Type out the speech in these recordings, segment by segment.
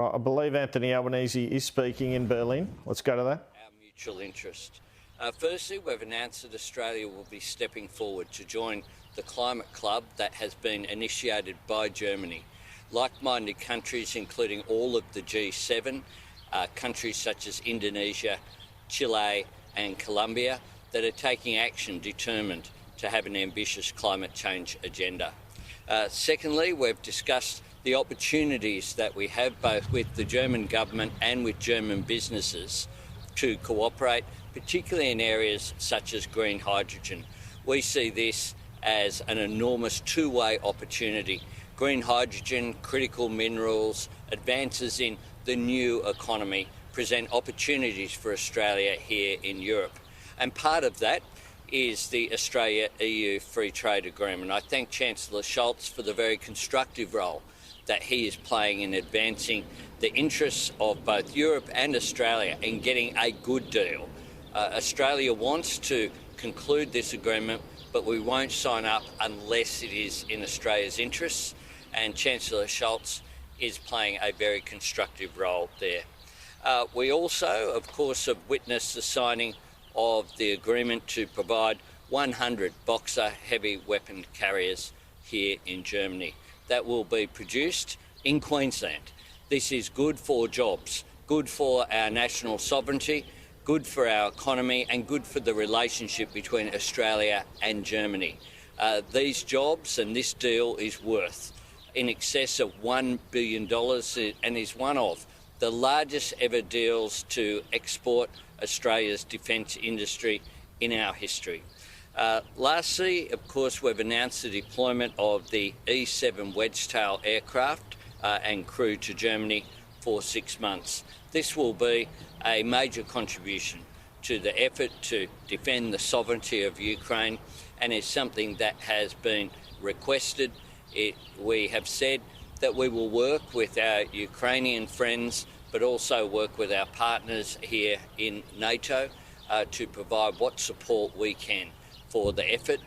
I believe Anthony Albanese is speaking in Berlin. Let's go to that. Our mutual interest. Firstly, we've announced that Australia will be stepping forward to join the climate club that has been initiated by Germany. Like-minded countries, including all of the G7, countries such as Indonesia, Chile and Colombia, that are taking action determined to have an ambitious climate change agenda. Secondly, we've discussed the opportunities that we have both with the German government and with German businesses to cooperate, particularly in areas such as green hydrogen. We see this as an enormous two-way opportunity. Green hydrogen, critical minerals, advances in the new economy present opportunities for Australia here in Europe. And part of that is the Australia-EU Free Trade Agreement. I thank Chancellor Scholz for the very constructive role that he is playing in advancing the interests of both Europe and Australia in getting a good deal. Australia wants to conclude this agreement, but we won't sign up unless it is in Australia's interests, and Chancellor Scholz is playing a very constructive role there. We also, of course, have witnessed the signing of the agreement to provide 100 Boxer heavy weapon carriers here in Germany that will be produced in Queensland. This is good for jobs, good for our national sovereignty, good for our economy and good for the relationship between Australia and Germany. These jobs and this deal is worth in excess of $1 billion and is one of the largest ever deals to export Australia's defence industry in our history. Lastly, of course, we've announced the deployment of the E-7 Wedgetail aircraft and crew to Germany for 6 months. This will be a major contribution to the effort to defend the sovereignty of Ukraine and is something that has been requested. We have said that we will work with our Ukrainian friends but also work with our partners here in NATO to provide what support we can for the effort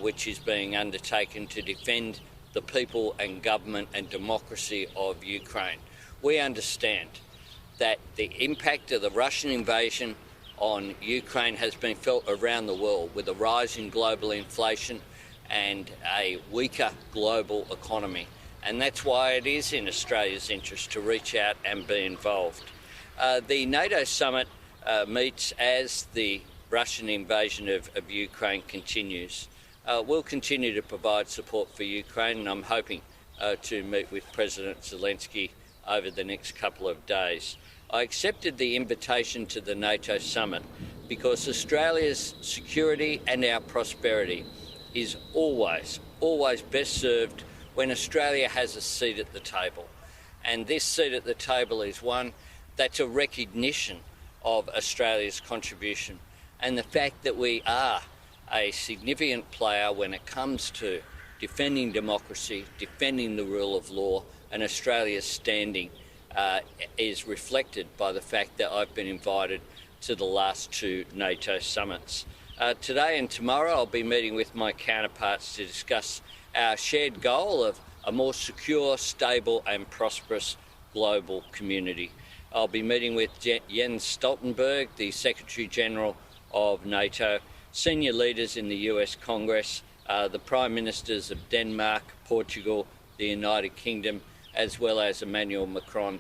which is being undertaken to defend the people and government and democracy of Ukraine. We understand that the impact of the Russian invasion on Ukraine has been felt around the world with a rise in global inflation and a weaker global economy. And that's why it is in Australia's interest to reach out and be involved. The NATO summit meets as the Russian invasion of Ukraine continues. We'll continue to provide support for Ukraine, and I'm hoping to meet with President Zelensky over the next couple of days. I accepted the invitation to the NATO summit because Australia's security and our prosperity is always best served when Australia has a seat at the table. And this seat at the table is one that's a recognition of Australia's contribution and the fact that we are a significant player when it comes to defending democracy, defending the rule of law, and Australia's standing is reflected by the fact that I've been invited to the last 2 NATO summits. Today and tomorrow I'll be meeting with my counterparts to discuss our shared goal of a more secure, stable and prosperous global community. I'll be meeting with Jens Stoltenberg, the Secretary-General of NATO, senior leaders in the US Congress, the Prime Ministers of Denmark, Portugal, the United Kingdom, as well as Emmanuel Macron,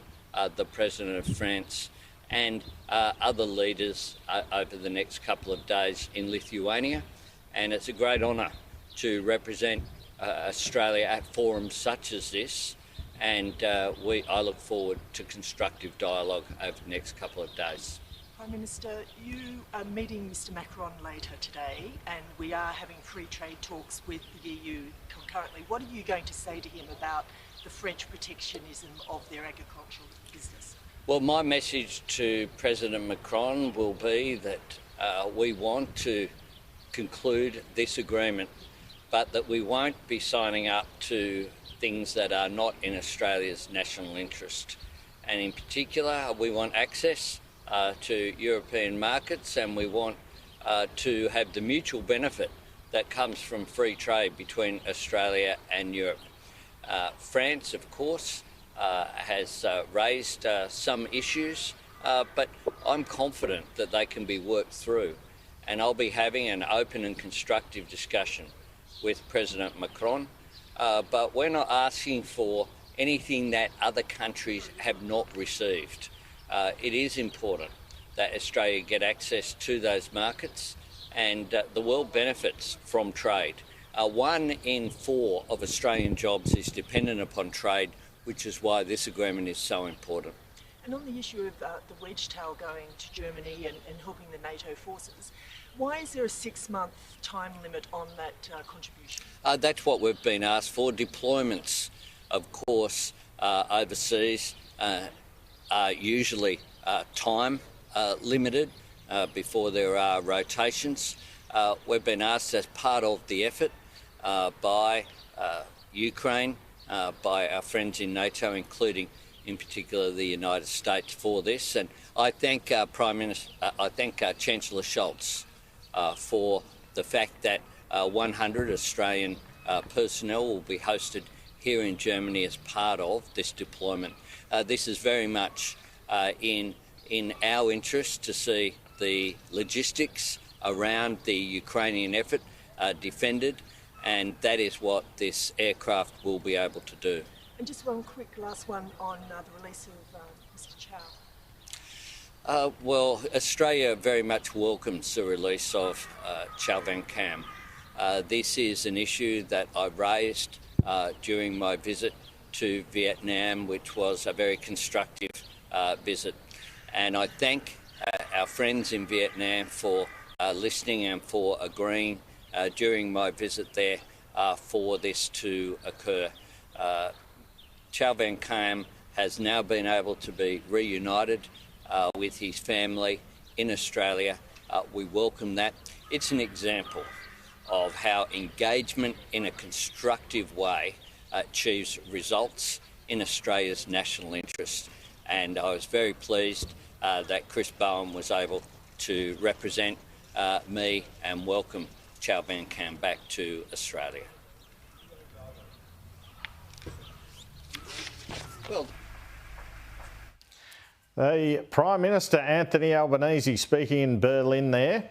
the President of France, and other leaders over the next couple of days in Lithuania. And it's a great honour to represent Australia at forums such as this, and I look forward to constructive dialogue over the next couple of days. Prime Minister, you are meeting Mr Macron later today, and we are having free trade talks with the EU concurrently. What are you going to say to him about the French protectionism of their agricultural business? Well, my message to President Macron will be that we want to conclude this agreement, but that we won't be signing up to things that are not in Australia's national interest. And in particular, we want access to European markets, and we want to have the mutual benefit that comes from free trade between Australia and Europe. France, of course, has raised some issues, but I'm confident that they can be worked through. And I'll be having an open and constructive discussion with President Macron. But we're not asking for anything that other countries have not received. It is important that Australia get access to those markets, and the world benefits from trade. 1 in 4 of Australian jobs is dependent upon trade, which is why this agreement is so important. And on the issue of the wedge tail going to Germany and helping the NATO forces, why is there a 6-month time limit on that contribution? That's what we've been asked for. Deployments, of course, overseas are usually time limited before there are rotations. We've been asked as part of the effort by Ukraine, by our friends in NATO, including in particular the United States, for this. And I thank Chancellor Scholz for the fact that 100 Australian personnel will be hosted here in Germany as part of this deployment. This is very much in our interest to see the logistics around the Ukrainian effort defended, and that is what this aircraft will be able to do. And just one quick last one on the release of Mr. Chow. Well, Australia very much welcomes the release of Chow Van Kam. This is an issue that I raised during my visit to Vietnam, which was a very constructive visit. And I thank our friends in Vietnam for listening and for agreeing during my visit there for this to occur. Chow Van Kam has now been able to be reunited with his family in Australia. We welcome that. It's an example of how engagement in a constructive way achieves results in Australia's national interest. And I was very pleased that Chris Bowen was able to represent me and welcome Chow Van Kam back to Australia. Well, the Prime Minister Anthony Albanese speaking in Berlin there.